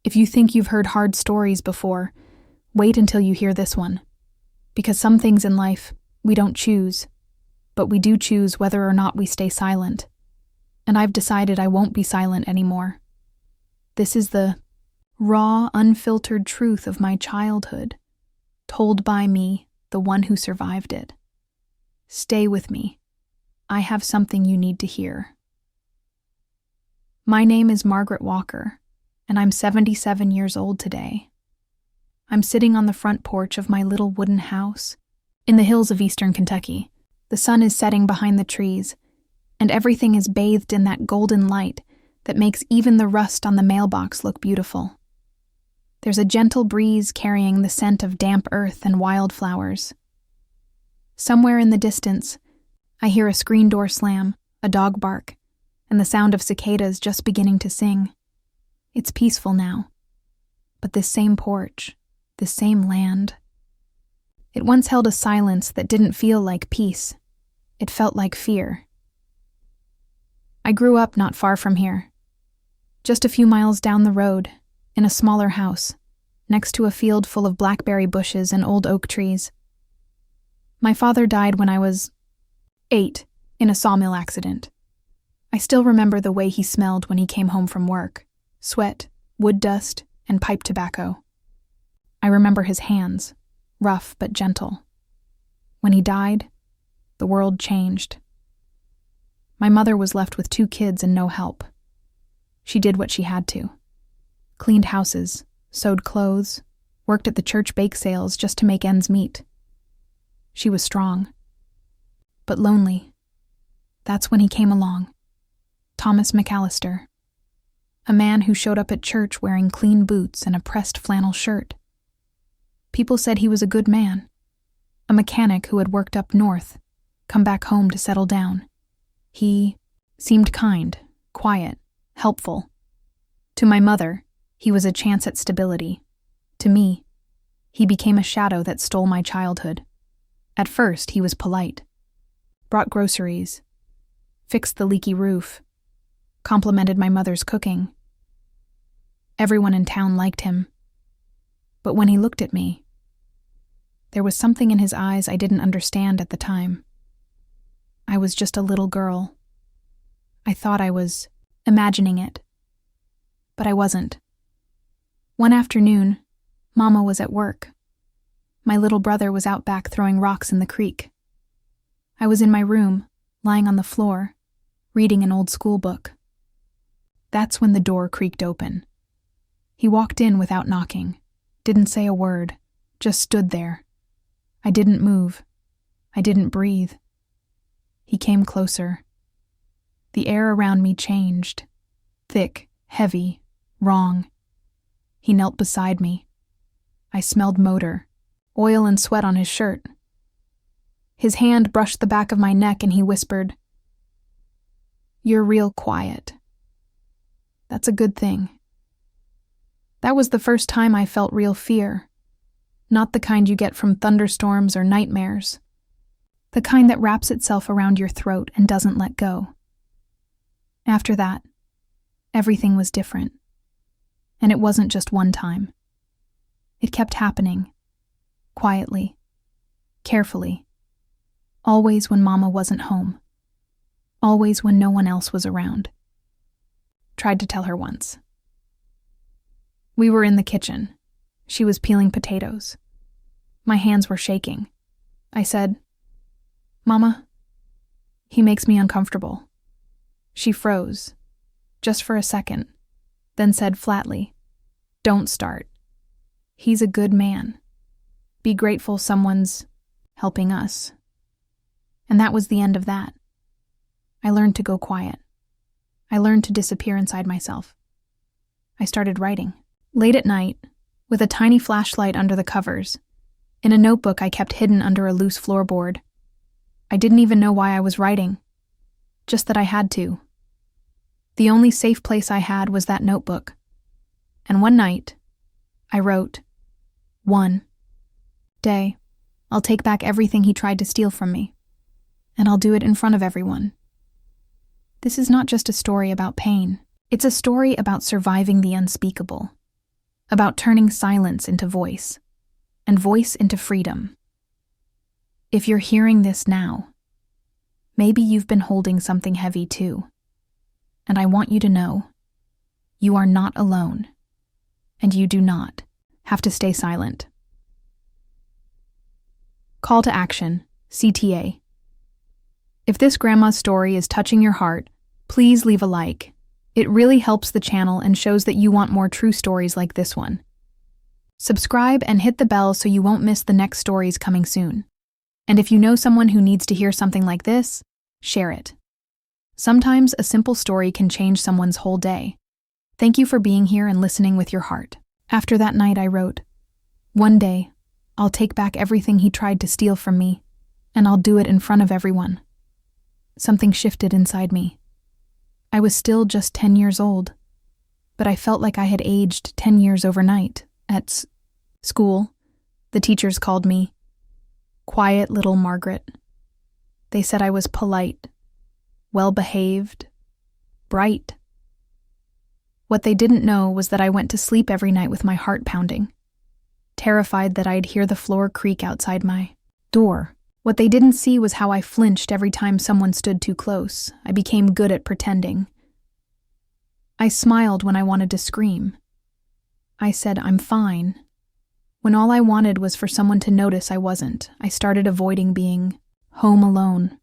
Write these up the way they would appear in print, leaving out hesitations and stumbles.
If you think you've heard hard stories before, wait until you hear this one. Because some things in life we don't choose, but we do choose whether or not we stay silent. And I've decided I won't be silent anymore. This is the raw, unfiltered truth of my childhood, told by me, the one who survived it. Stay with me. I have something you need to hear. My name is Margaret Walker, and I'm 77 years old today. I'm sitting on the front porch of my little wooden house in the hills of eastern Kentucky. The sun is setting behind the trees, and everything is bathed in that golden light that makes even the rust on the mailbox look beautiful. There's a gentle breeze carrying the scent of damp earth and wildflowers. Somewhere in the distance, I hear a screen door slam, a dog bark, and the sound of cicadas just beginning to sing. It's peaceful now. But this same porch, this same land, it once held a silence that didn't feel like peace. It felt like fear. I grew up not far from here, just a few miles down the road, in a smaller house, next to a field full of blackberry bushes and old oak trees. My father died when I was 8 in a sawmill accident. I still remember the way he smelled when he came home from work: sweat, wood dust, and pipe tobacco. I remember his hands, rough but gentle. When he died, the world changed. My mother was left with 2 kids and no help. She did what she had to. Cleaned houses, sewed clothes, worked at the church bake sales just to make ends meet. She was strong, but lonely. That's when he came along. Thomas McAllister, a man who showed up at church wearing clean boots and a pressed flannel shirt. People said he was a good man, a mechanic who had worked up north, come back home to settle down. He seemed kind, quiet, helpful. To my mother, he was a chance at stability. To me, he became a shadow that stole my childhood. At first, he was polite. Brought groceries, fixed the leaky roof, complimented my mother's cooking. Everyone in town liked him. But when he looked at me, there was something in his eyes I didn't understand at the time. I was just a little girl. I thought I was imagining it. But I wasn't. One afternoon, Mama was at work. My little brother was out back throwing rocks in the creek. I was in my room, lying on the floor, reading an old school book. That's when the door creaked open. He walked in without knocking, didn't say a word, just stood there. I didn't move. I didn't breathe. He came closer. The air around me changed. Thick, heavy, wrong. He knelt beside me. I smelled motor, oil and sweat on his shirt. His hand brushed the back of my neck and he whispered, "You're real quiet. That's a good thing." That was the first time I felt real fear. Not the kind you get from thunderstorms or nightmares. The kind that wraps itself around your throat and doesn't let go. After that, everything was different. And it wasn't just one time. It kept happening. Quietly. Carefully. Always when Mama wasn't home. Always when no one else was around. Tried to tell her once. We were in the kitchen. She was peeling potatoes. My hands were shaking. I said, "Mama, he makes me uncomfortable." She froze, just for a second, then said flatly, "Don't start. He's a good man. Be grateful someone's helping us." And that was the end of that. I learned to go quiet. I learned to disappear inside myself. I started writing. Late at night, with a tiny flashlight under the covers, in a notebook I kept hidden under a loose floorboard. I didn't even know why I was writing, just that I had to. The only safe place I had was that notebook. And one night, I wrote, "One day, I'll take back everything he tried to steal from me, and I'll do it in front of everyone." This is not just a story about pain. It's a story about surviving the unspeakable. about turning silence into voice, and voice into freedom. If you're hearing this now, maybe you've been holding something heavy too. And I want you to know, you are not alone, and you do not have to stay silent. Call to action, CTA. If this grandma's story is touching your heart, please leave a like. It really helps the channel and shows that you want more true stories like this one. Subscribe and hit the bell so you won't miss the next stories coming soon. And if you know someone who needs to hear something like this, share it. Sometimes a simple story can change someone's whole day. Thank you for being here and listening with your heart. After that night, I wrote, "One day, I'll take back everything he tried to steal from me, and I'll do it in front of everyone." Something shifted inside me. I was still just 10 years old, but I felt like I had aged 10 years overnight. At school, the teachers called me quiet little Margaret. They said I was polite, well-behaved, bright. What they didn't know was that I went to sleep every night with my heart pounding, terrified that I'd hear the floor creak outside my door. What they didn't see was how I flinched every time someone stood too close. I became good at pretending. I smiled when I wanted to scream. I said, "I'm fine," when all I wanted was for someone to notice I wasn't. I started avoiding being home alone.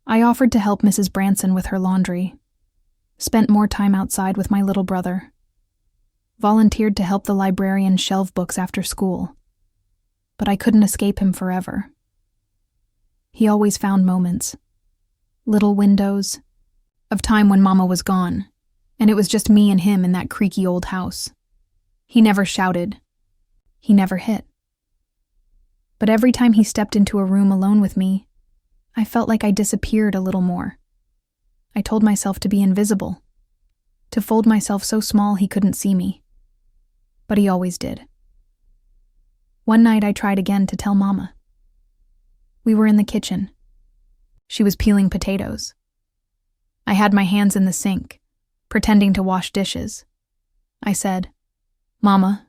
I offered to help Mrs. Branson with her laundry, spent more time outside with my little brother, volunteered to help the librarian shelve books after school, but I couldn't escape him forever. He always found moments, little windows, of time when Mama was gone, and it was just me and him in that creaky old house. He never shouted. He never hit. But every time he stepped into a room alone with me, I felt like I disappeared a little more. I told myself to be invisible, to fold myself so small he couldn't see me. But he always did. One night I tried again to tell Mama. We were in the kitchen. She was peeling potatoes. I had my hands in the sink, pretending to wash dishes. I said, "Mama,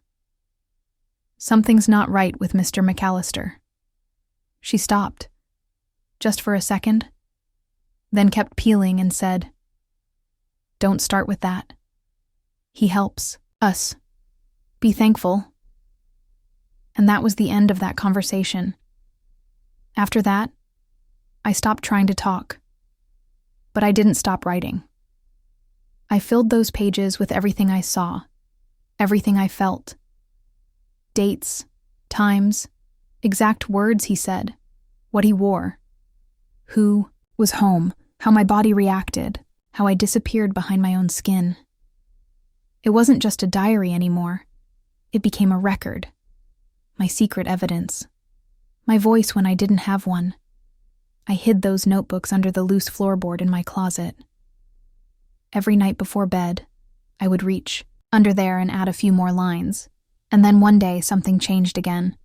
something's not right with Mr. McAllister." She stopped, just for a second, then kept peeling and said, "Don't start with that. He helps us. Be thankful." And that was the end of that conversation. After that, I stopped trying to talk, but I didn't stop writing. I filled those pages with everything I saw, everything I felt. Dates, times, exact words he said, what he wore, who was home, how my body reacted, how I disappeared behind my own skin. It wasn't just a diary anymore. It became a record, my secret evidence, my voice when I didn't have one. I hid those notebooks under the loose floorboard in my closet. Every night before bed, I would reach under there and add a few more lines. And then one day, something changed again.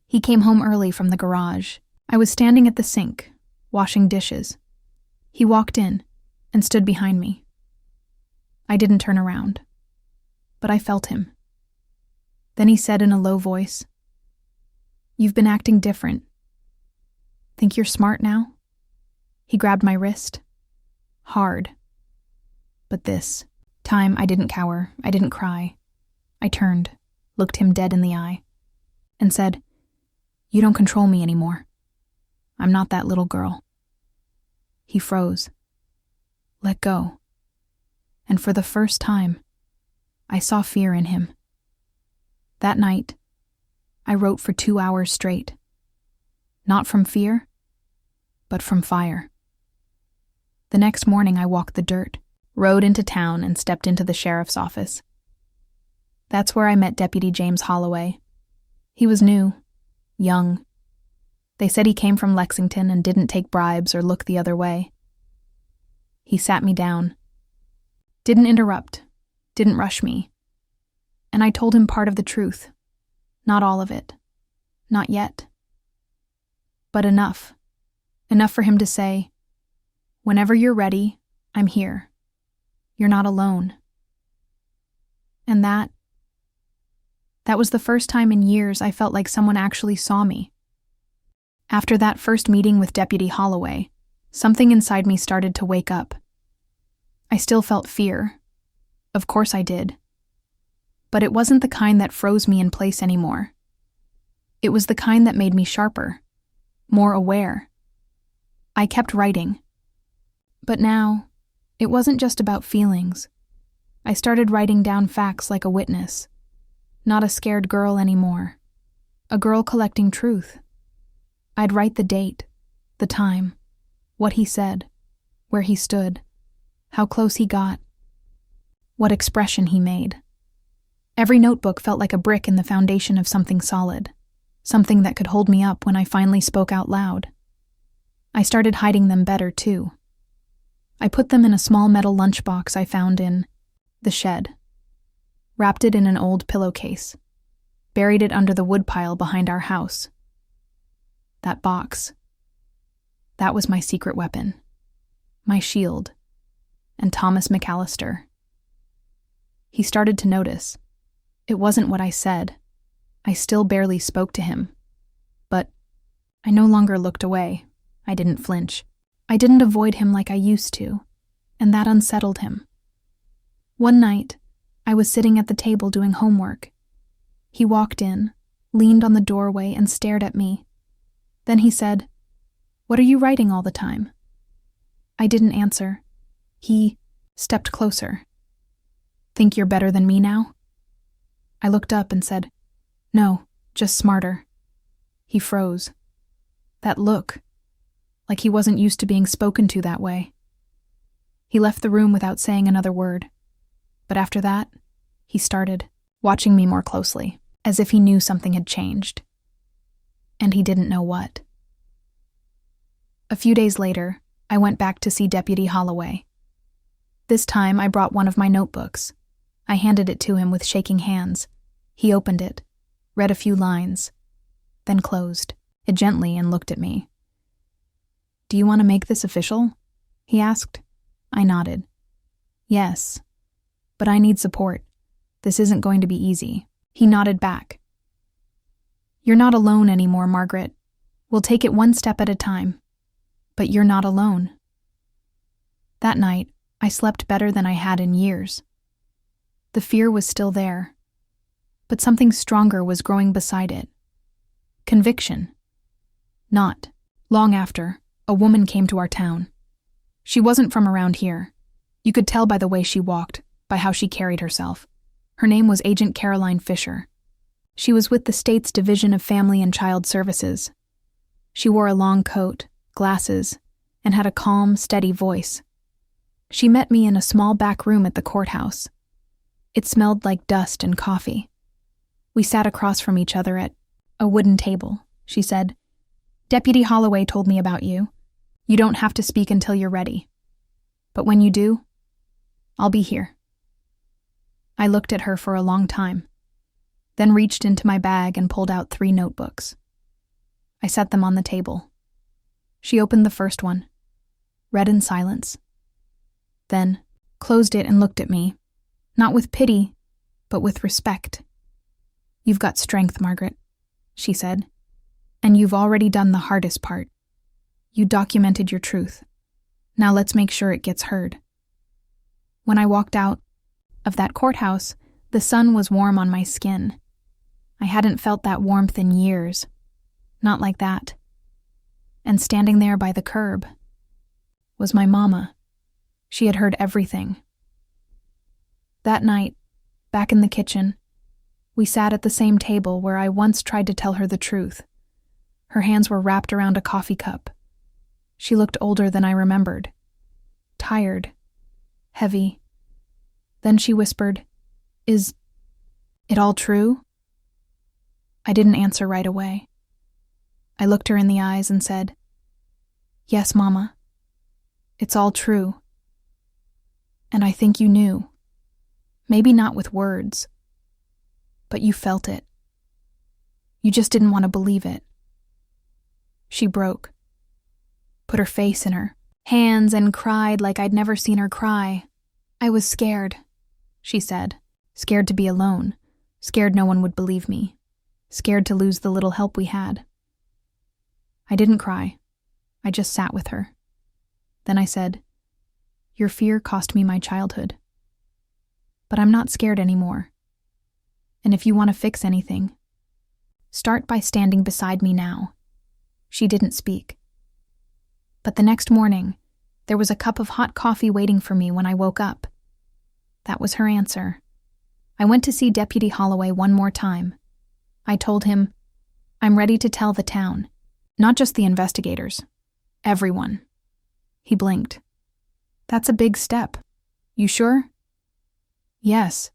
He came home early from the garage. I was standing at the sink, washing dishes. He walked in and stood behind me. I didn't turn around, but I felt him. Then he said in a low voice, "You've been acting different. Think you're smart now?" He grabbed my wrist. Hard. But this time I didn't cower, I didn't cry. I turned, looked him dead in the eye, and said, "You don't control me anymore. I'm not that little girl." He froze, let go, and for the first time, I saw fear in him. That night, I wrote for 2 hours straight. Not from fear, but from fire. The next morning I walked the dirt, rode into town, and stepped into the sheriff's office. That's where I met Deputy James Holloway. He was new, young. They said he came from Lexington and didn't take bribes or look the other way. He sat me down. Didn't interrupt, didn't rush me. And I told him part of the truth. Not all of it. Not yet. But enough. Enough for him to say, "Whenever you're ready, I'm here. You're not alone." And that That was the first time in years I felt like someone actually saw me. After that first meeting with Deputy Holloway, something inside me started to wake up. I still felt fear. Of course I did. But it wasn't the kind that froze me in place anymore. It was the kind that made me sharper, more aware. I kept writing. But now, it wasn't just about feelings. I started writing down facts like a witness. Not a scared girl anymore. A girl collecting truth. I'd write the date, the time, what he said, where he stood, how close he got, what expression he made. Every notebook felt like a brick in the foundation of something solid, something that could hold me up when I finally spoke out loud. I started hiding them better, too. I put them in a small metal lunchbox I found in the shed, wrapped it in an old pillowcase, buried it under the woodpile behind our house. That box. That was my secret weapon, my shield, and Thomas McAllister. He started to notice. It wasn't what I said. I still barely spoke to him. But I no longer looked away. I didn't flinch. I didn't avoid him like I used to, and that unsettled him. One night, I was sitting at the table doing homework. He walked in, leaned on the doorway, and stared at me. Then he said, "What are you writing all the time?" I didn't answer. He stepped closer. "Think you're better than me now?" I looked up and said, "No, just smarter." He froze. That look, like he wasn't used to being spoken to that way. He left the room without saying another word. But after that, he started watching me more closely, as if he knew something had changed. And he didn't know what. A few days later, I went back to see Deputy Holloway. This time, I brought one of my notebooks. I handed it to him with shaking hands. He opened it, read a few lines, then closed it gently and looked at me. "Do you want to make this official?" he asked. I nodded. "Yes, but I need support. This isn't going to be easy." He nodded back. "You're not alone anymore, Margaret. We'll take it one step at a time. But you're not alone." That night, I slept better than I had in years. The fear was still there, but something stronger was growing beside it. Conviction. Not long after, a woman came to our town. She wasn't from around here. You could tell by the way she walked, by how she carried herself. Her name was Agent Caroline Fisher. She was with the state's Division of Family and Child Services. She wore a long coat, glasses, and had a calm, steady voice. She met me in a small back room at the courthouse. It smelled like dust and coffee. We sat across from each other at a wooden table. She said, "Deputy Holloway told me about you. You don't have to speak until you're ready. But when you do, I'll be here." I looked at her for a long time, then reached into my bag and pulled out 3 notebooks. I set them on the table. She opened the first one, read in silence, then closed it and looked at me, not with pity, but with respect. "You've got strength, Margaret," she said, "and you've already done the hardest part. You documented your truth. Now let's make sure it gets heard." When I walked out of that courthouse, the sun was warm on my skin. I hadn't felt that warmth in years. Not like that. And standing there by the curb was my mama. She had heard everything. That night, back in the kitchen, we sat at the same table where I once tried to tell her the truth. Her hands were wrapped around a coffee cup. She looked older than I remembered. Tired. Heavy. Then she whispered, "Is it all true?" I didn't answer right away. I looked her in the eyes and said, "Yes, Mama. It's all true. And I think you knew. Maybe not with words, but you felt it. You just didn't want to believe it." She broke, put her face in her hands and cried like I'd never seen her cry. "I was scared," she said, "scared to be alone, scared no one would believe me, scared to lose the little help we had. I didn't cry. I just sat with her. Then I said, "Your fear cost me my childhood. But I'm not scared anymore. And if you want to fix anything, start by standing beside me now." She didn't speak. But the next morning, there was a cup of hot coffee waiting for me when I woke up. That was her answer. I went to see Deputy Holloway one more time. I told him, "I'm ready to tell the town, not just the investigators, everyone." He blinked. "That's a big step. You sure?" "Yes."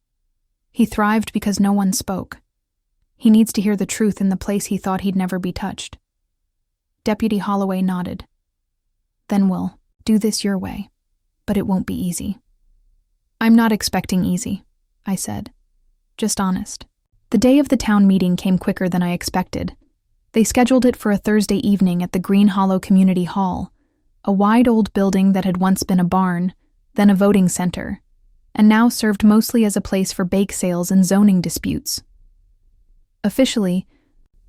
He thrived because no one spoke. He needs to hear the truth in the place he thought he'd never be touched. Deputy Holloway nodded. "Then we'll do this your way, but it won't be easy." "I'm not expecting easy," I said. "Just honest." The day of the town meeting came quicker than I expected. They scheduled it for a Thursday evening at the Green Hollow Community Hall, a wide old building that had once been a barn, then a voting center, and now served mostly as a place for bake sales and zoning disputes. Officially,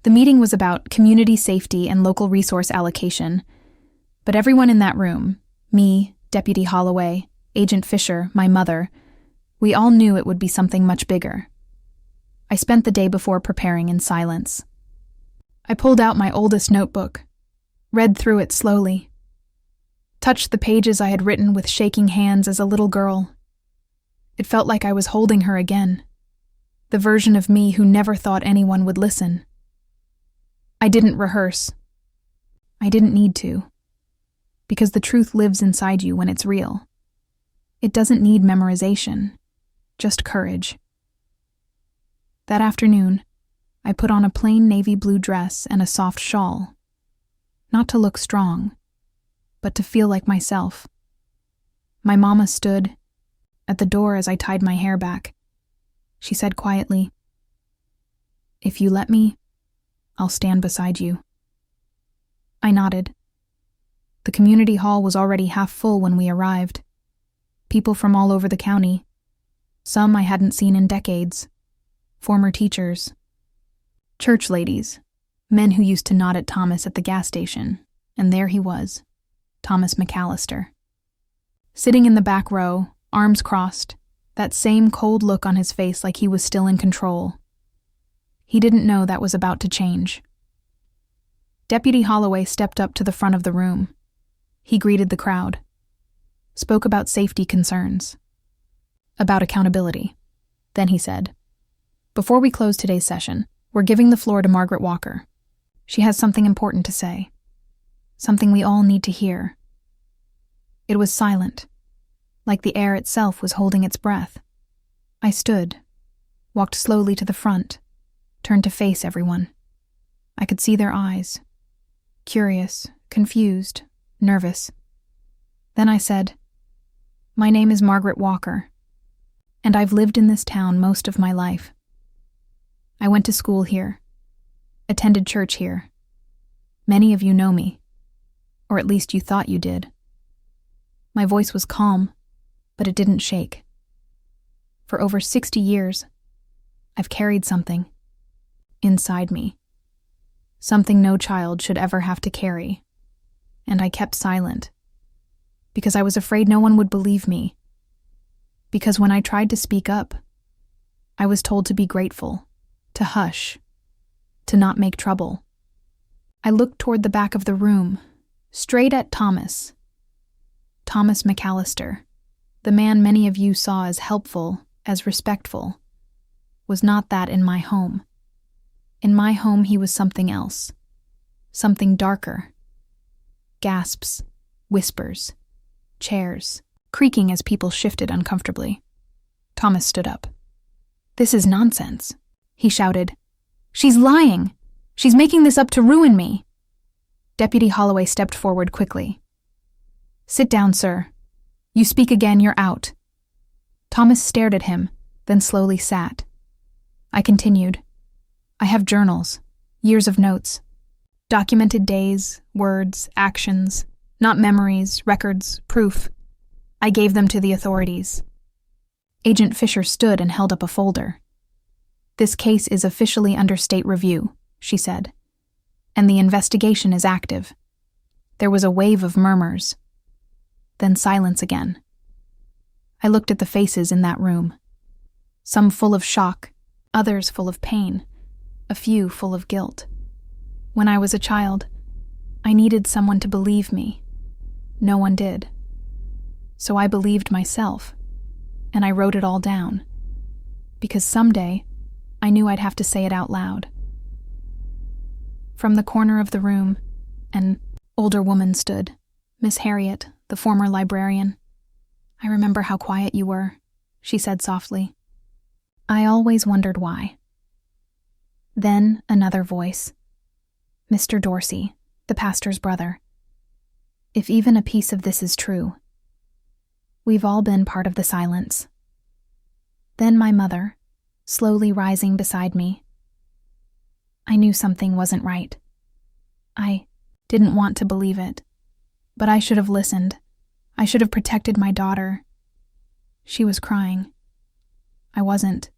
the meeting was about community safety and local resource allocation, but everyone in that room, me, Deputy Holloway, Agent Fisher, my mother, we all knew it would be something much bigger. I spent the day before preparing in silence. I pulled out my oldest notebook, read through it slowly, touched the pages I had written with shaking hands as a little girl. It felt like I was holding her again, the version of me who never thought anyone would listen. I didn't rehearse. I didn't need to, because the truth lives inside you when it's real. It doesn't need memorization, just courage. That afternoon, I put on a plain navy blue dress and a soft shawl, not to look strong, but to feel like myself. My mama stood at the door as I tied my hair back. She said quietly, "If you let me, I'll stand beside you." I nodded. The community hall was already half full when we arrived. People from all over the county. Some I hadn't seen in decades. Former teachers. Church ladies. Men who used to nod at Thomas at the gas station. And there he was, Thomas McAllister. Sitting in the back row, arms crossed, that same cold look on his face like he was still in control. He didn't know that was about to change. Deputy Holloway stepped up to the front of the room. He greeted the crowd. Spoke about safety concerns. About accountability. Then he said, "Before we close today's session, we're giving the floor to Margaret Walker. She has something important to say. Something we all need to hear." It was silent, like the air itself was holding its breath. I stood, walked slowly to the front, turned to face everyone. I could see their eyes. Curious, confused, nervous. Then I said, "My name is Margaret Walker, and I've lived in this town most of my life. I went to school here, attended church here. Many of you know me, or at least you thought you did." My voice was calm, but it didn't shake. For over 60 years, I've carried something inside me, something no child should ever have to carry, and I kept silent, because I was afraid no one would believe me, because when I tried to speak up, I was told to be grateful, to hush, to not make trouble. I looked toward the back of the room, straight at Thomas McAllister, the man many of you saw as helpful, as respectful, was not that in my home. In my home, he was something else, something darker. Gasps, whispers, chairs, creaking as people shifted uncomfortably. Thomas stood up. "This is nonsense," he shouted. "She's lying! She's making this up to ruin me!" Deputy Holloway stepped forward quickly. "Sit down, sir. You speak again, you're out." Thomas stared at him, then slowly sat. I continued. "I have journals, years of notes, documented days, words, actions, not memories, records, proof. I gave them to the authorities." Agent Fisher stood and held up a folder. "This case is officially under state review," she said, "and the investigation is active." There was a wave of murmurs, then silence again. I looked at the faces in that room, some full of shock, others full of pain, a few full of guilt. When I was a child, I needed someone to believe me. No one did. So I believed myself, and I wrote it all down, because someday I knew I'd have to say it out loud. From the corner of the room, an older woman stood, Miss Harriet, the former librarian. "I remember how quiet you were," she said softly. "I always wondered why." Then another voice. "Mr. Dorsey, the pastor's brother. If even a piece of this is true, we've all been part of the silence." Then my mother, slowly rising beside me. I knew something wasn't right. I didn't want to believe it, but I should have listened. I should have protected my daughter. She was crying. I wasn't.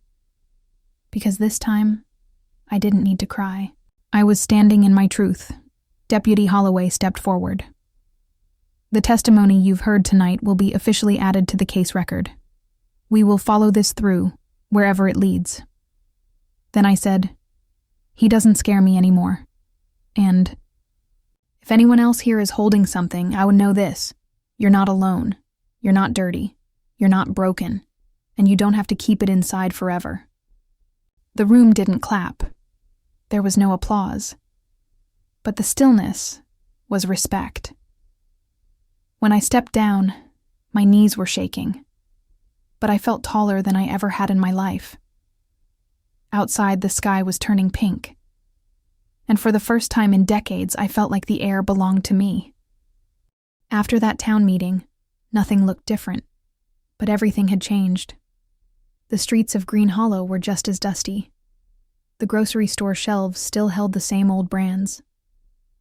Because this time, I didn't need to cry. I was standing in my truth. Deputy Holloway stepped forward. "The testimony you've heard tonight will be officially added to the case record. We will follow this through, wherever it leads." Then I said, "He doesn't scare me anymore. And if anyone else here is holding something, I would know this. You're not alone. You're not dirty. You're not broken. And you don't have to keep it inside forever." The room didn't clap. There was no applause. But the stillness was respect. When I stepped down, my knees were shaking. But I felt taller than I ever had in my life. Outside, the sky was turning pink. And for the first time in decades, I felt like the air belonged to me. After that town meeting, nothing looked different, but everything had changed. The streets of Green Hollow were just as dusty. The grocery store shelves still held the same old brands.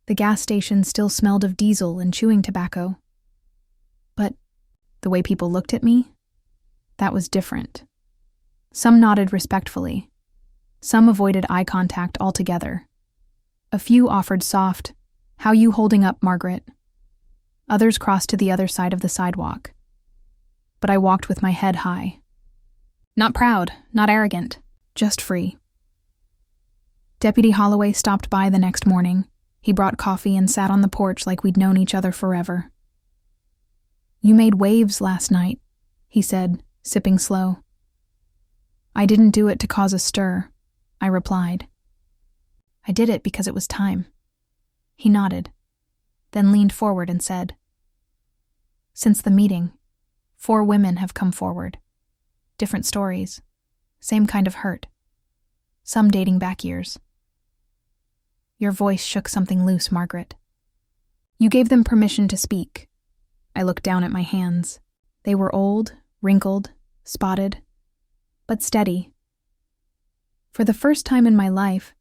The gas station still smelled of diesel and chewing tobacco. But the way people looked at me, that was different. Some nodded respectfully. Some avoided eye contact altogether. A few offered soft, "How you holding up, Margaret?" Others crossed to the other side of the sidewalk. But I walked with my head high. Not proud, not arrogant, just free. Deputy Holloway stopped by the next morning. He brought coffee and sat on the porch like we'd known each other forever. "You made waves last night," he said, sipping slow. "I didn't do it to cause a stir," I replied. "I did it because it was time." He nodded, then leaned forward and said, "Since the meeting, 4 women have come forward. Different stories, same kind of hurt, some dating back years." Your voice shook something loose, Margaret. "You gave them permission to speak." I looked down at my hands. They were old, wrinkled, spotted, but steady. For the first time in my life,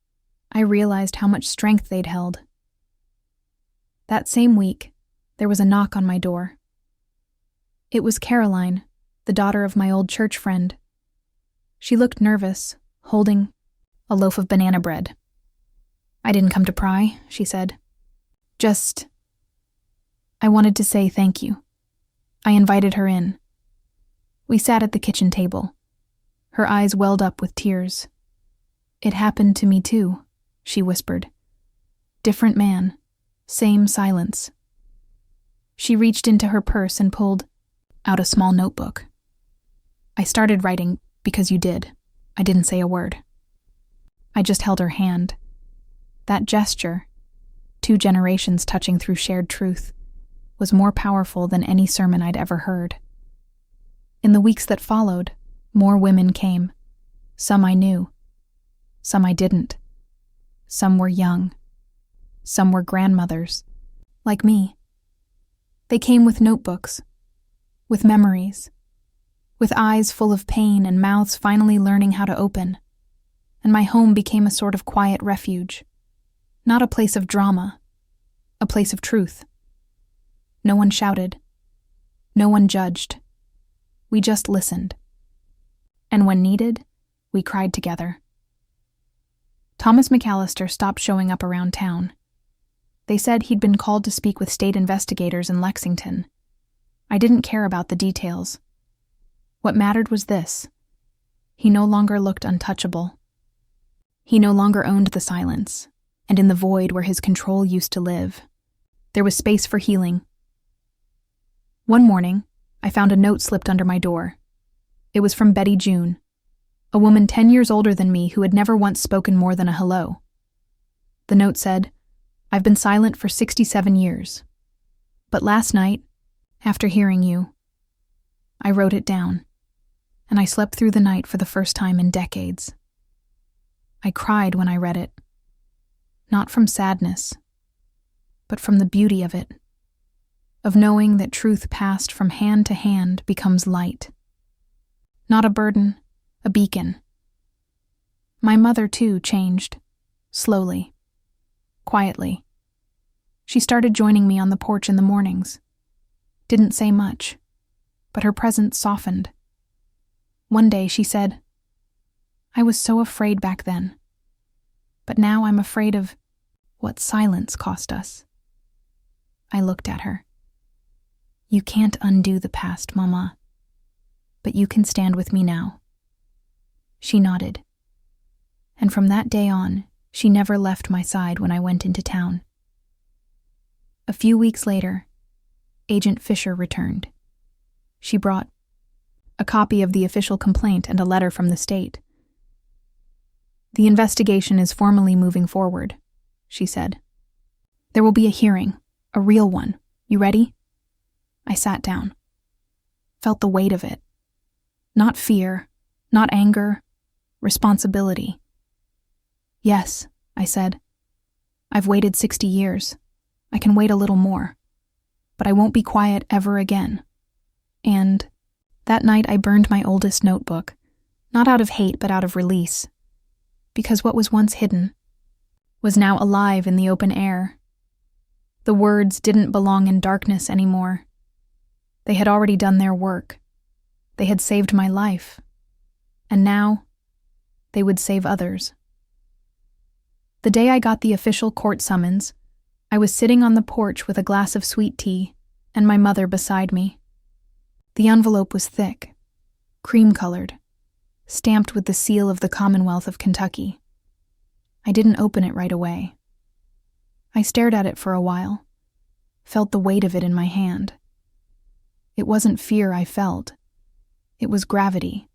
I realized how much strength they'd held. That same week, there was a knock on my door. It was Caroline, the daughter of my old church friend. She looked nervous, holding a loaf of banana bread. "I didn't come to pry," she said. I wanted to say thank you." I invited her in. We sat at the kitchen table. Her eyes welled up with tears. "It happened to me too," she whispered. "Different man, same silence." She reached into her purse and pulled out a small notebook. "I started writing because you did. I didn't say a word." I just held her hand. That gesture, 2 generations touching through shared truth, was more powerful than any sermon I'd ever heard. In the weeks that followed, more women came. Some I knew. Some I didn't. Some were young. Some were grandmothers, like me. They came with notebooks, with memories, with eyes full of pain and mouths finally learning how to open. And my home became a sort of quiet refuge. Not a place of drama, a place of truth. No one shouted. No one judged. We just listened. And when needed, we cried together. Thomas McAllister stopped showing up around town. They said he'd been called to speak with state investigators in Lexington. I didn't care about the details. What mattered was this: he no longer looked untouchable. He no longer owned the silence, and in the void where his control used to live, there was space for healing. One morning, I found a note slipped under my door. It was from Betty June, a woman 10 years older than me who had never once spoken more than a hello. The note said, "I've been silent for 67 years. But last night, after hearing you, I wrote it down, and I slept through the night for the first time in decades. I cried when I read it, not from sadness, but from the beauty of it, of knowing that truth passed from hand to hand becomes light. Not a burden, a beacon. My mother, too, changed, slowly, quietly. She started joining me on the porch in the mornings. Didn't say much, but her presence softened. One day she said, "I was so afraid back then, but now I'm afraid of what silence cost us." I looked at her. "You can't undo the past, Mama, but you can stand with me now." She nodded, and from that day on, she never left my side when I went into town. A few weeks later, Agent Fisher returned. She brought a copy of the official complaint and a letter from the state. "The investigation is formally moving forward," she said. "There will be a hearing, a real one. You ready?" I sat down, felt the weight of it. Not fear, not anger, responsibility. "Yes," I said. "I've waited 60 years. I can wait a little more. But I won't be quiet ever again." And that night I burned my oldest notebook, not out of hate but out of release, because what was once hidden was now alive in the open air. The words didn't belong in darkness anymore. They had already done their work. They had saved my life. And now, they would save others. The day I got the official court summons, I was sitting on the porch with a glass of sweet tea and my mother beside me. The envelope was thick, cream-colored, stamped with the seal of the Commonwealth of Kentucky. I didn't open it right away. I stared at it for a while, felt the weight of it in my hand. It wasn't fear I felt. It was gravity.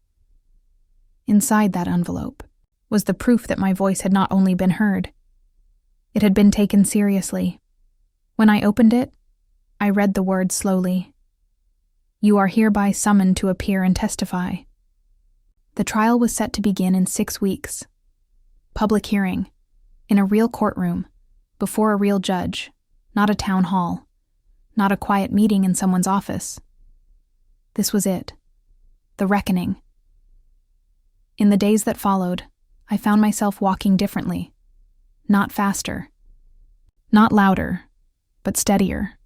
Inside that envelope was the proof that my voice had not only been heard, it had been taken seriously. When I opened it, I read the words slowly. "You are hereby summoned to appear and testify." The trial was set to begin in 6 weeks. Public hearing, in a real courtroom, before a real judge, not a town hall, not a quiet meeting in someone's office. This was it, the reckoning. In the days that followed, I found myself walking differently. Not faster, not louder, but steadier.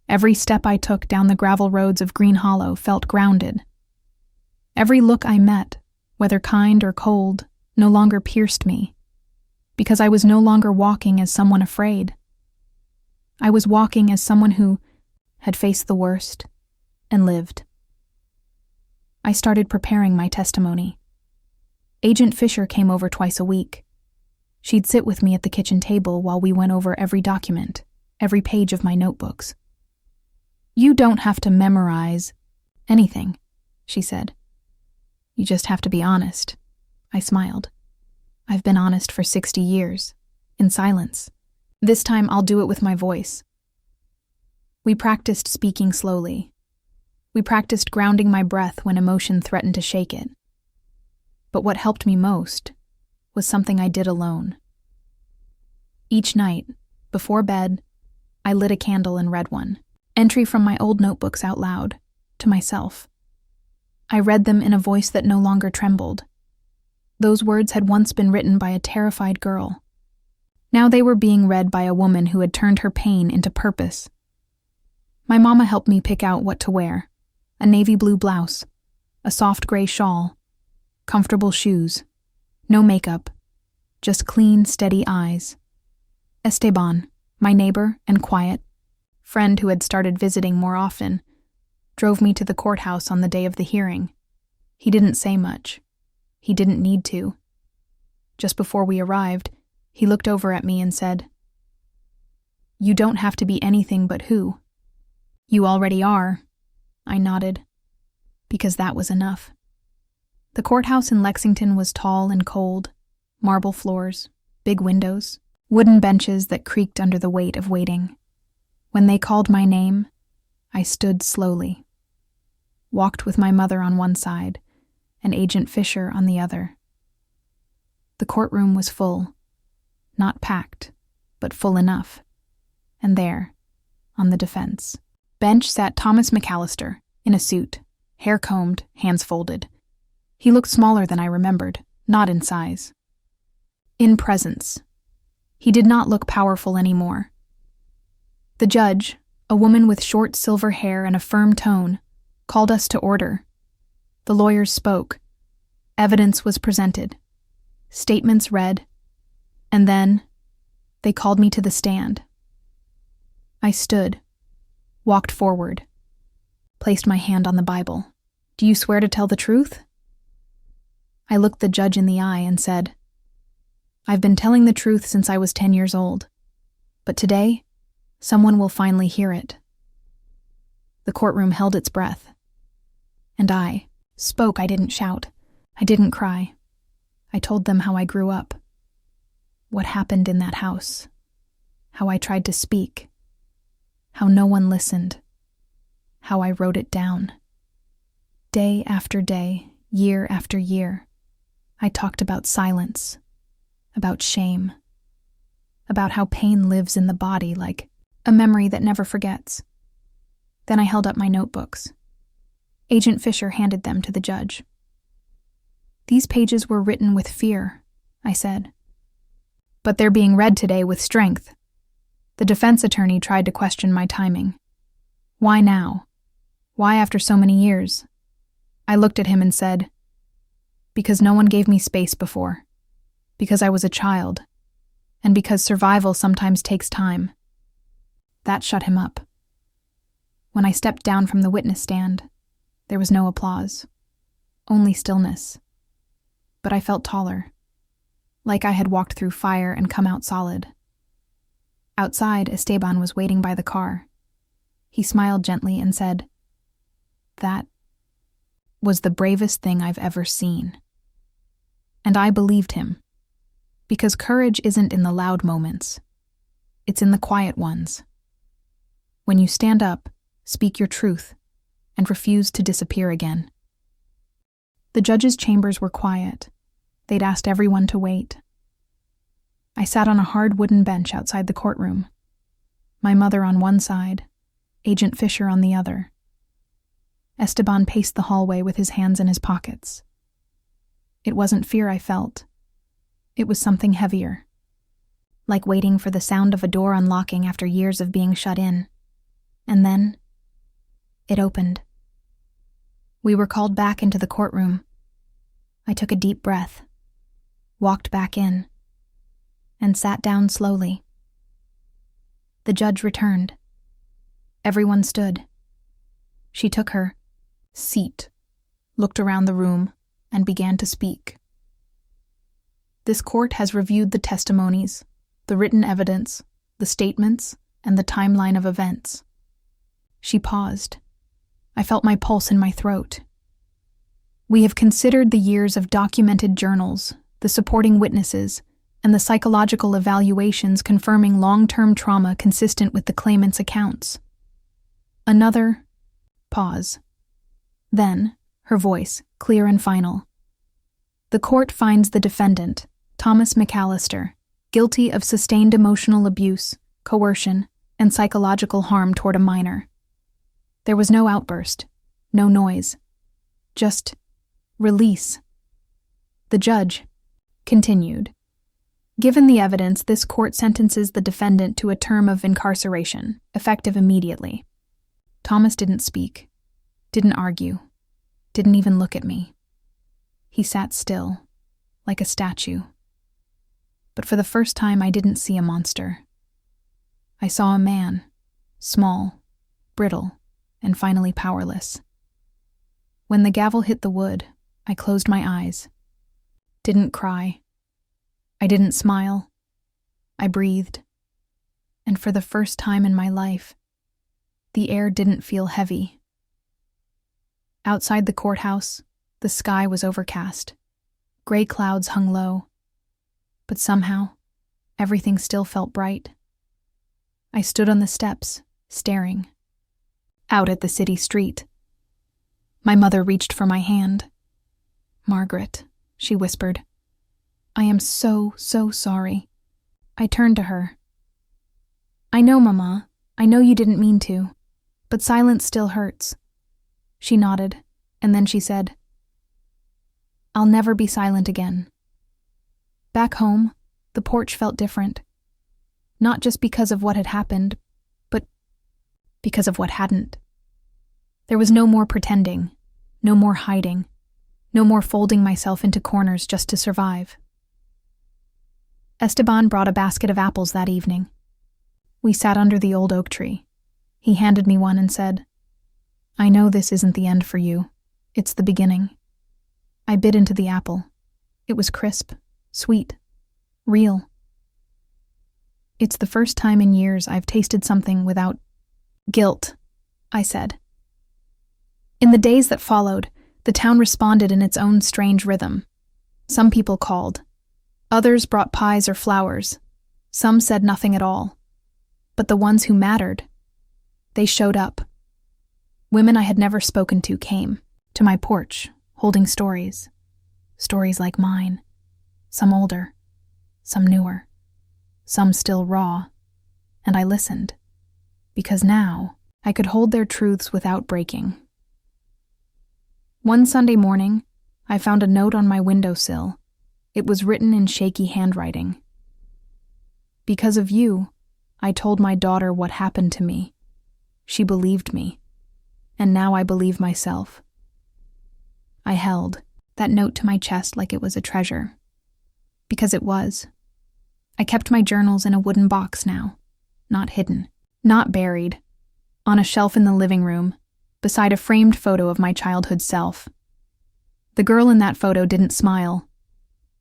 Every step I took down the gravel roads of Green Hollow felt grounded. Every look I met, whether kind or cold, no longer pierced me, because I was no longer walking as someone afraid. I was walking as someone who had faced the worst and lived. I started preparing my testimony. Agent Fisher came over twice a week. She'd sit with me at the kitchen table while we went over every document, every page of my notebooks. "You don't have to memorize anything," she said. "You just have to be honest." I smiled. "I've been honest for 60 years, in silence. This time I'll do it with my voice." We practiced speaking slowly. We practiced grounding my breath when emotion threatened to shake it. But what helped me most was something I did alone. Each night, before bed, I lit a candle and read one entry from my old notebooks out loud, to myself. I read them in a voice that no longer trembled. Those words had once been written by a terrified girl. Now they were being read by a woman who had turned her pain into purpose. My mama helped me pick out what to wear: a navy blue blouse, a soft gray shawl, comfortable shoes, no makeup, just clean, steady eyes. Esteban, my neighbor and quiet friend who had started visiting more often, drove me to the courthouse on the day of the hearing. He didn't say much. He didn't need to. Just before we arrived, he looked over at me and said, "You don't have to be anything but who. You already are." I nodded, because that was enough. The courthouse in Lexington was tall and cold, marble floors, big windows, wooden benches that creaked under the weight of waiting. When they called my name, I stood slowly, walked with my mother on one side and Agent Fisher on the other. The courtroom was full, not packed, but full enough. And there, on the defense bench, sat Thomas McAllister, in a suit, hair combed, hands folded. He looked smaller than I remembered, not in size. In presence. He did not look powerful anymore. The judge, a woman with short silver hair and a firm tone, called us to order. The lawyers spoke. Evidence was presented. Statements read. And then, they called me to the stand. I stood, walked forward, placed my hand on the Bible. "Do you swear to tell the truth?" I looked the judge in the eye and said, "I've been telling the truth since I was 10 years old, but today, someone will finally hear it." The courtroom held its breath. And I spoke. I didn't shout. I didn't cry. I told them how I grew up, what happened in that house, how I tried to speak, how no one listened, how I wrote it down. Day after day, year after year, I talked about silence, about shame, about how pain lives in the body like a memory that never forgets. Then I held up my notebooks. Agent Fisher handed them to the judge. "These pages were written with fear," I said. "But they're being read today with strength." The defense attorney tried to question my timing. "Why now? Why after so many years?" I looked at him and said, "Because no one gave me space before. Because I was a child. And because survival sometimes takes time." That shut him up. When I stepped down from the witness stand, there was no applause, only stillness. But I felt taller, like I had walked through fire and come out solid. Outside, Esteban was waiting by the car. He smiled gently and said, "That was the bravest thing I've ever seen." And I believed him, because courage isn't in the loud moments. It's in the quiet ones. When you stand up, speak your truth, and refuse to disappear again. The judge's chambers were quiet. They'd asked everyone to wait. I sat on a hard wooden bench outside the courtroom, my mother on one side, Agent Fisher on the other. Esteban paced the hallway with his hands in his pockets. It wasn't fear I felt. It was something heavier, like waiting for the sound of a door unlocking after years of being shut in. And then, it opened. We were called back into the courtroom. I took a deep breath, walked back in, and sat down slowly. The judge returned. Everyone stood. She took her seat, looked around the room, and began to speak. "This court has reviewed the testimonies, the written evidence, the statements, and the timeline of events." She paused. I felt my pulse in my throat. "We have considered the years of documented journals, the supporting witnesses, and the psychological evaluations confirming long-term trauma consistent with the claimant's accounts." Another pause. Then, her voice, clear and final. "The court finds the defendant, Thomas McAllister, guilty of sustained emotional abuse, coercion, and psychological harm toward a minor." There was no outburst, no noise, just release. The judge continued. "Given the evidence, this court sentences the defendant to a term of incarceration, effective immediately." Thomas didn't speak, didn't argue, didn't even look at me. He sat still, like a statue. but for the first time I didn't see a monster. I saw a man, small, brittle, and finally powerless. When the gavel hit the wood, I closed my eyes. Didn't cry. I didn't smile. I breathed. And for the first time in my life, the air didn't feel heavy. Outside the courthouse, the sky was overcast. Gray clouds hung low. But somehow, everything still felt bright. I stood on the steps, staring. Out at the city street. My mother reached for my hand. "Margaret," she whispered. "I am so sorry." I turned to her. "I know, Mama. I know you didn't mean to. But silence still hurts." She nodded, and then she said, "I'll never be silent again." Back home, the porch felt different. Not just because of what had happened, but because of what hadn't. There was no more pretending, no more hiding, no more folding myself into corners just to survive. Esteban brought a basket of apples that evening. We sat under the old oak tree. He handed me one and said, "I know this isn't the end for you. It's the beginning." I bit into the apple. It was crisp, sweet, real. "It's the first time in years I've tasted something without guilt," I said. In the days that followed, the town responded in its own strange rhythm. Some people called. Others brought pies or flowers. Some said nothing at all. But the ones who mattered, they showed up. Women I had never spoken to came to my porch, holding stories. Stories like mine. Some older, some newer, some still raw. And I listened. Because now I could hold their truths without breaking. One Sunday morning, I found a note on my windowsill. It was written in shaky handwriting. "Because of you, I told my daughter what happened to me. She believed me, and now I believe myself." I held that note to my chest like it was a treasure. Because it was. I kept my journals in a wooden box now, not hidden, not buried, on a shelf in the living room, beside a framed photo of my childhood self. The girl in that photo didn't smile.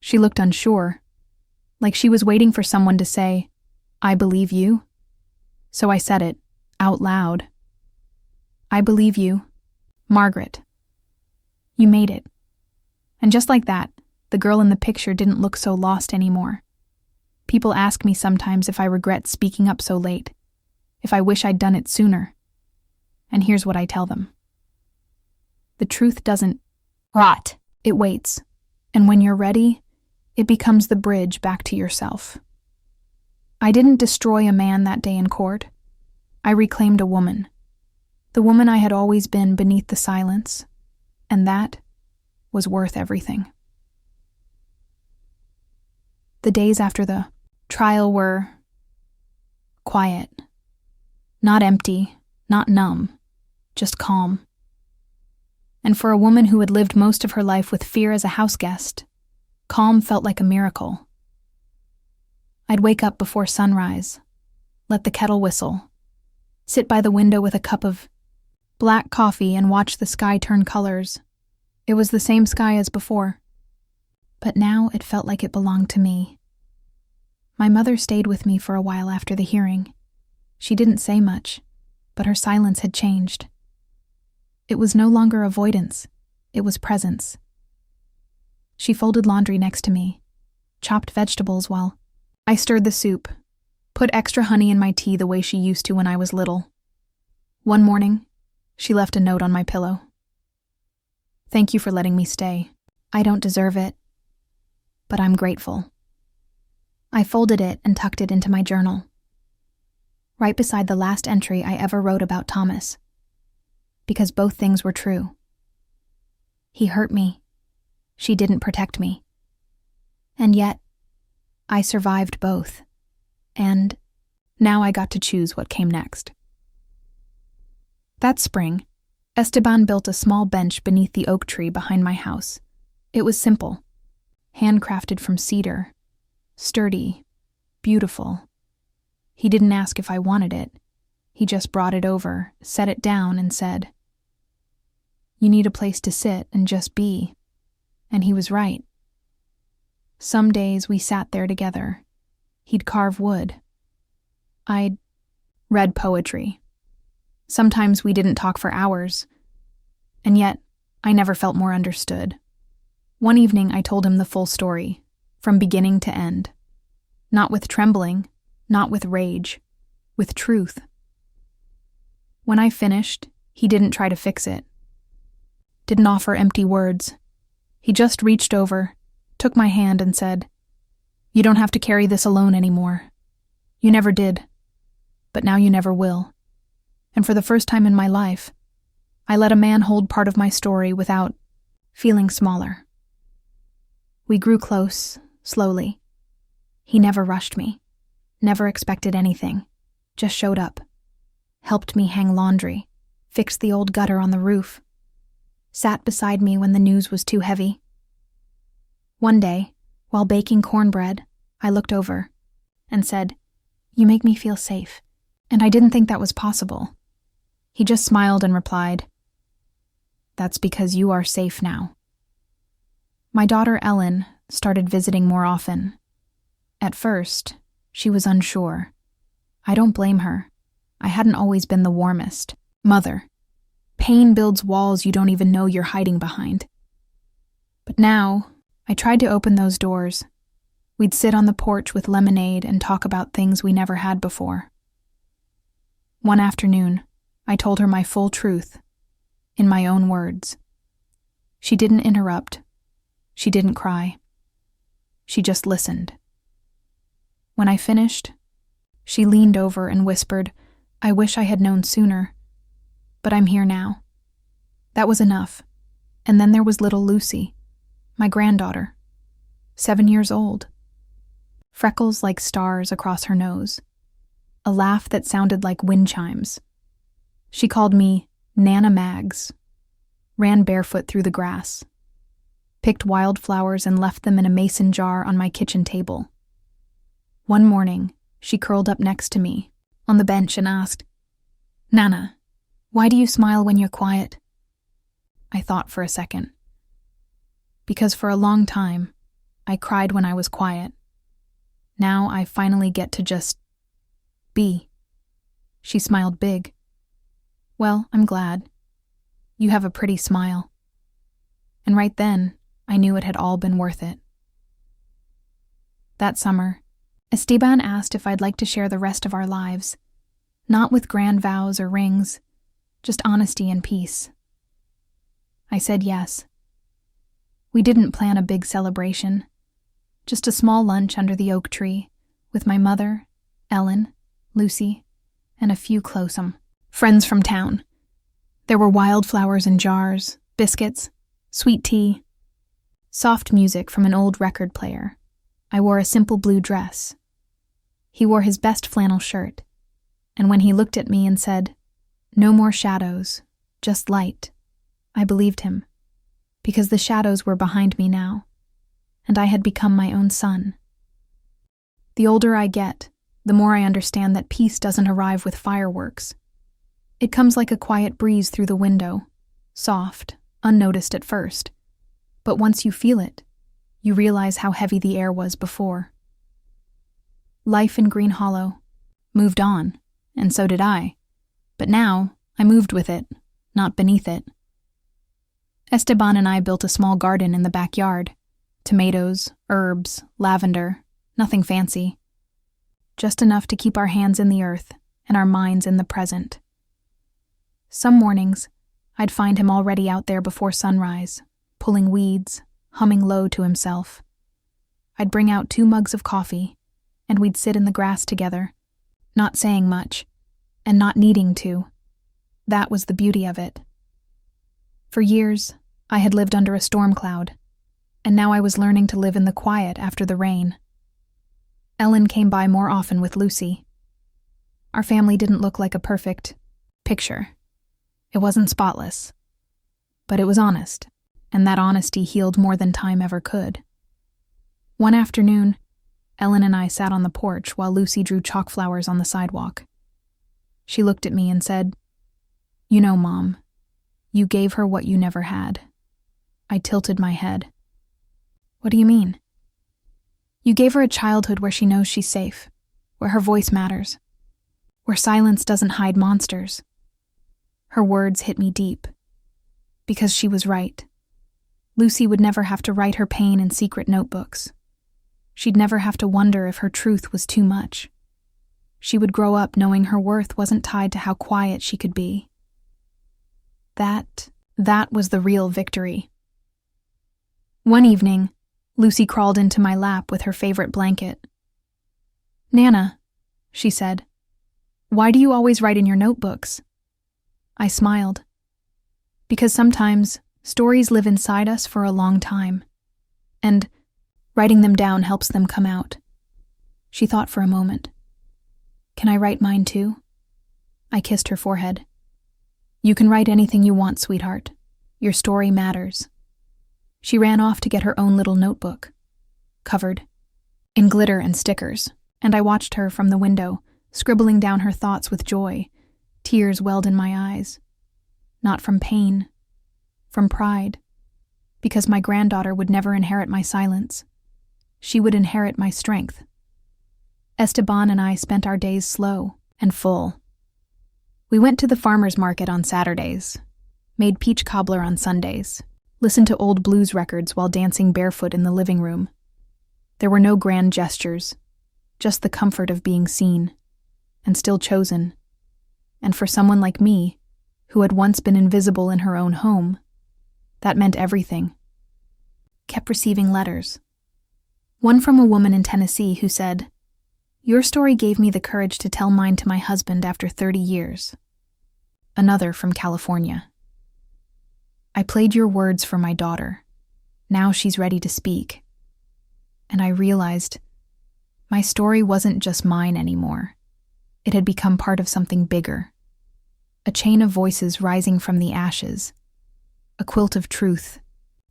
She looked unsure, like she was waiting for someone to say, "I believe you." So I said it, out loud. "I believe you, Margaret. You made it." And just like that, the girl in the picture didn't look so lost anymore. People ask me sometimes if I regret speaking up so late, if I wish I'd done it sooner. And here's what I tell them. The truth doesn't rot. It waits. And when you're ready, it becomes the bridge back to yourself. I didn't destroy a man that day in court. I reclaimed a woman. The woman I had always been beneath the silence. And that was worth everything. The days after the trial were quiet. Not empty, not numb, just calm. And for a woman who had lived most of her life with fear as a house guest, calm felt like a miracle. I'd wake up before sunrise, let the kettle whistle, sit by the window with a cup of black coffee and watch the sky turn colors. It was the same sky as before, but now it felt like it belonged to me. My mother stayed with me for a while after the hearing. She didn't say much, but her silence had changed. It was no longer avoidance, it was presence. She folded laundry next to me, chopped vegetables while I stirred the soup, put extra honey in my tea the way she used to when I was little. One morning, she left a note on my pillow. "Thank you for letting me stay. I don't deserve it, but I'm grateful." I folded it and tucked it into my journal, right beside the last entry I ever wrote about Thomas. Because both things were true. He hurt me. She didn't protect me. And yet, I survived both. And now I got to choose what came next. That spring, Esteban built a small bench beneath the oak tree behind my house. It was simple, handcrafted from cedar, sturdy, beautiful. He didn't ask if I wanted it. He just brought it over, set it down, and said, "You need a place to sit and just be." And he was right. Some days we sat there together. He'd carve wood. I'd read poetry. Sometimes we didn't talk for hours, and yet I never felt more understood. One evening I told him the full story, from beginning to end. Not with trembling, not with rage, with truth. When I finished, he didn't try to fix it. Didn't offer empty words. He just reached over, took my hand and said, "You don't have to carry this alone anymore. You never did, but now you never will." And for the first time in my life, I let a man hold part of my story without feeling smaller. We grew close, slowly. He never rushed me, never expected anything, just showed up, helped me hang laundry, fixed the old gutter on the roof, sat beside me when the news was too heavy. One day, while baking cornbread, I looked over and said, "You make me feel safe," and I didn't think that was possible. He just smiled and replied, "That's because you are safe now." My daughter Ellen started visiting more often. At first, she was unsure. I don't blame her. I hadn't always been the warmest mother. Pain builds walls you don't even know you're hiding behind. But now, I tried to open those doors. We'd sit on the porch with lemonade and talk about things we never had before. One afternoon, I told her my full truth, in my own words. She didn't interrupt. She didn't cry. She just listened. When I finished, she leaned over and whispered, "I wish I had known sooner, but I'm here now." That was enough. And then there was little Lucy, my granddaughter, 7 years old. Freckles like stars across her nose. A laugh that sounded like wind chimes. She called me Nana Mags, ran barefoot through the grass, picked wildflowers and left them in a mason jar on my kitchen table. One morning, she curled up next to me on the bench and asked, "Nana, why do you smile when you're quiet?" I thought for a second. Because for a long time, I cried when I was quiet. Now I finally get to just be. She smiled big. "Well, I'm glad. You have a pretty smile." And right then, I knew it had all been worth it. That summer, Esteban asked if I'd like to share the rest of our lives, not with grand vows or rings, just honesty and peace. I said yes. We didn't plan a big celebration, just a small lunch under the oak tree with my mother, Ellen, Lucy, and a few close friends from town. There were wildflowers in jars, biscuits, sweet tea, soft music from an old record player. I wore a simple blue dress. He wore his best flannel shirt, and when he looked at me and said, "No more shadows, just light," I believed him, because the shadows were behind me now, and I had become my own sun. The older I get, the more I understand that peace doesn't arrive with fireworks. It comes like a quiet breeze through the window, soft, unnoticed at first. But once you feel it, you realize how heavy the air was before. Life in Green Hollow moved on, and so did I. But now, I moved with it, not beneath it. Esteban and I built a small garden in the backyard. Tomatoes, herbs, lavender, nothing fancy. Just enough to keep our hands in the earth and our minds in the present. Some mornings, I'd find him already out there before sunrise, pulling weeds, humming low to himself. I'd bring out 2 mugs of coffee, and we'd sit in the grass together, not saying much, and not needing to. That was the beauty of it. For years, I had lived under a storm cloud, and now I was learning to live in the quiet after the rain. Ellen came by more often with Lucy. Our family didn't look like a perfect picture. It wasn't spotless, but it was honest, and that honesty healed more than time ever could. One afternoon, Ellen and I sat on the porch while Lucy drew chalk flowers on the sidewalk. She looked at me and said, "You know, Mom, you gave her what you never had." I tilted my head. "What do you mean?" "You gave her a childhood where she knows she's safe, where her voice matters, where silence doesn't hide monsters." Her words hit me deep. Because she was right. Lucy would never have to write her pain in secret notebooks. She'd never have to wonder if her truth was too much. She would grow up knowing her worth wasn't tied to how quiet she could be. That was the real victory. One evening, Lucy crawled into my lap with her favorite blanket. "Nana," she said, "why do you always write in your notebooks?" I smiled. Because sometimes stories live inside us for a long time, and writing them down helps them come out. She thought for a moment. "Can I write mine too?" I kissed her forehead. "You can write anything you want, sweetheart. Your story matters." She ran off to get her own little notebook, covered in glitter and stickers, and I watched her from the window, scribbling down her thoughts with joy. Tears welled in my eyes. Not from pain, from pride, because my granddaughter would never inherit my silence. She would inherit my strength. Esteban and I spent our days slow and full. We went to the farmer's market on Saturdays, made peach cobbler on Sundays, listened to old blues records while dancing barefoot in the living room. There were no grand gestures, just the comfort of being seen, and still chosen. And for someone like me, who had once been invisible in her own home, that meant everything. Kept receiving letters. One from a woman in Tennessee who said, "Your story gave me the courage to tell mine to my husband after 30 years. Another from California. "I played your words for my daughter. Now she's ready to speak." And I realized my story wasn't just mine anymore. It had become part of something bigger. A chain of voices rising from the ashes. A quilt of truth,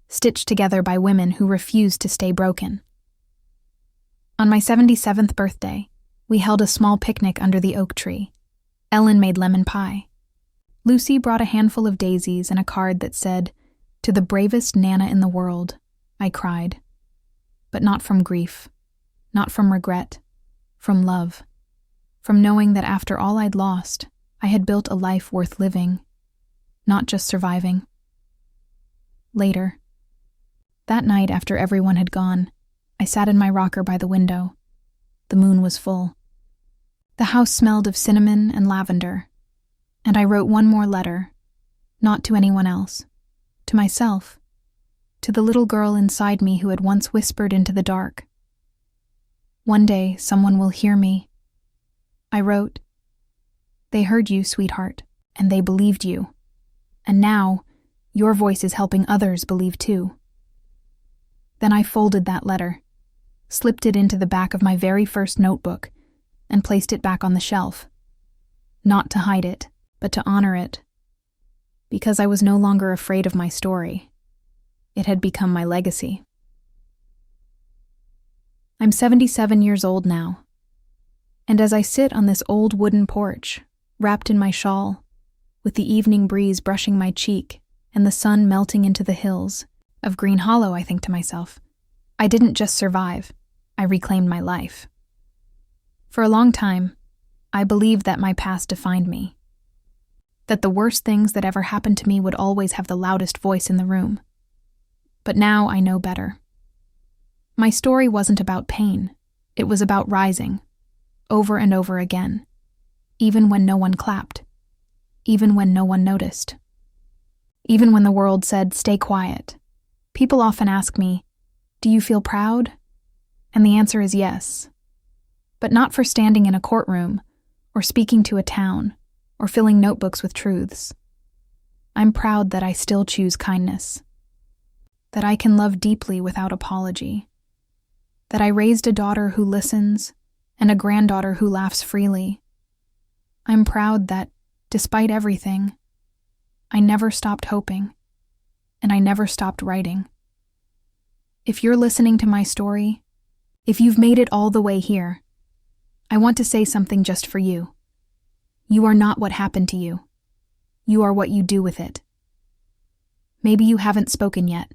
stitched together by women who refused to stay broken. On my 77th birthday, we held a small picnic under the oak tree. Ellen made lemon pie. Lucy brought a handful of daisies and a card that said, "To the bravest Nana in the world," I cried. But not from grief, not from regret, from love. From knowing that after all I'd lost, I had built a life worth living, not just surviving. Later. That night after everyone had gone, I sat in my rocker by the window. The moon was full. The house smelled of cinnamon and lavender, and I wrote one more letter, not to anyone else, to myself, to the little girl inside me who had once whispered into the dark. "One day someone will hear me." I wrote, "They heard you, sweetheart, and they believed you. And now, your voice is helping others believe too." Then I folded that letter, slipped it into the back of my very first notebook, and placed it back on the shelf. Not to hide it, but to honor it. Because I was no longer afraid of my story. It had become my legacy. I'm 77 years old now. And as I sit on this old wooden porch, wrapped in my shawl, with the evening breeze brushing my cheek and the sun melting into the hills of Green Hollow, I think to myself, I didn't just survive, I reclaimed my life. For a long time, I believed that my past defined me. That the worst things that ever happened to me would always have the loudest voice in the room. But now I know better. My story wasn't about pain, it was about rising, over and over again, even when no one clapped, even when no one noticed. Even when the world said, "Stay quiet." People often ask me, "Do you feel proud?" And the answer is yes. But not for standing in a courtroom, or speaking to a town, or filling notebooks with truths. I'm proud that I still choose kindness. That I can love deeply without apology. That I raised a daughter who listens, and a granddaughter who laughs freely. I'm proud that, despite everything, I never stopped hoping, and I never stopped writing. If you're listening to my story, If you've made it all the way here, I want to say something just for you. You are not what happened to you. You are what you do with it. Maybe you haven't spoken yet.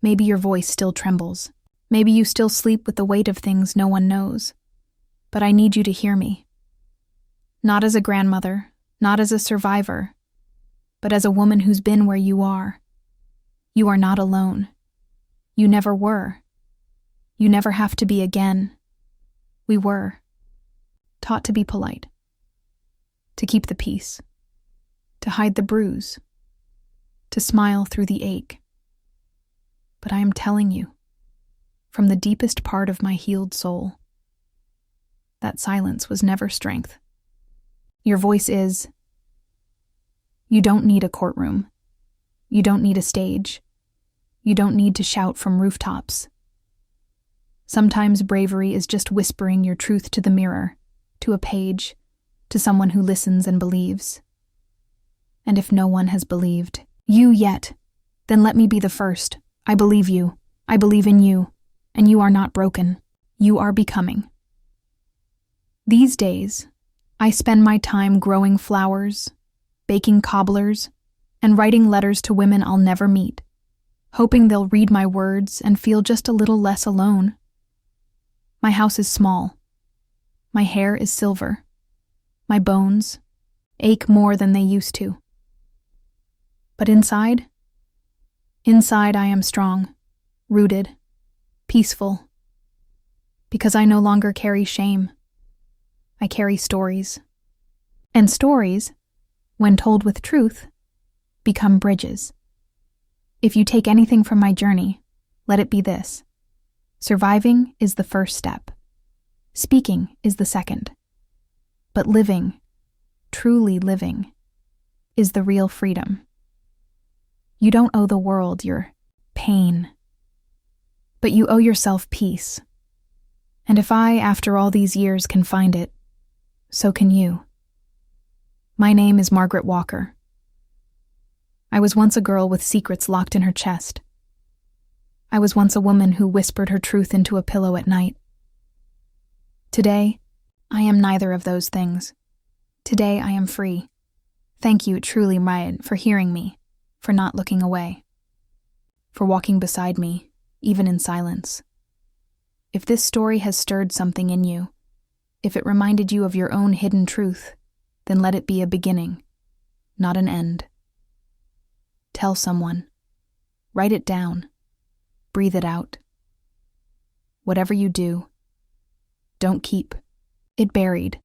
Maybe your voice still trembles. Maybe you still sleep with the weight of things no one knows. But I need you to hear me. Not as a grandmother, not as a survivor, but as a woman who's been where you are. You are not alone. You never were. You never have to be again. We were. Taught to be polite. To keep the peace. To hide the bruise. To smile through the ache. But I am telling you, from the deepest part of my healed soul, that silence was never strength. Your voice is. You don't need a courtroom. You don't need a stage. You don't need to shout from rooftops. Sometimes bravery is just whispering your truth to the mirror, to a page, to someone who listens and believes. And if no one has believed you yet, then let me be the first. I believe you. I believe in you. And you are not broken. You are becoming. These days, I spend my time growing flowers, baking cobblers, and writing letters to women I'll never meet, hoping they'll read my words and feel just a little less alone. My house is small. My hair is silver. My bones ache more than they used to. But inside I am strong, rooted, peaceful, because I no longer carry shame. I carry stories. And stories, when told with truth, become bridges. If you take anything from my journey, let it be this. Surviving is the first step. Speaking is the second. But living, truly living, is the real freedom. You don't owe the world your pain, but you owe yourself peace. And if I, after all these years, can find it, so can you. My name is Margaret Walker. I was once a girl with secrets locked in her chest. I was once a woman who whispered her truth into a pillow at night. Today, I am neither of those things. Today, I am free. Thank you, truly, Ryan, for hearing me, for not looking away, for walking beside me, even in silence. If this story has stirred something in you, if it reminded you of your own hidden truth, then let it be a beginning, not an end. Tell someone. Write it down. Breathe it out. Whatever you do, don't keep it buried.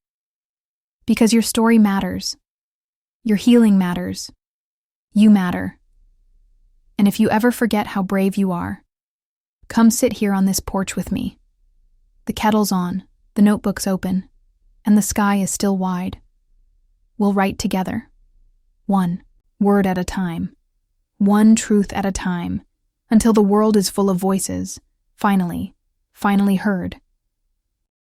Because your story matters. Your healing matters. You matter. And if you ever forget how brave you are, come sit here on this porch with me. The kettle's on, the notebook's open, and the sky is still wide. We'll write together. One word at a time. One truth at a time, until the world is full of voices, finally heard.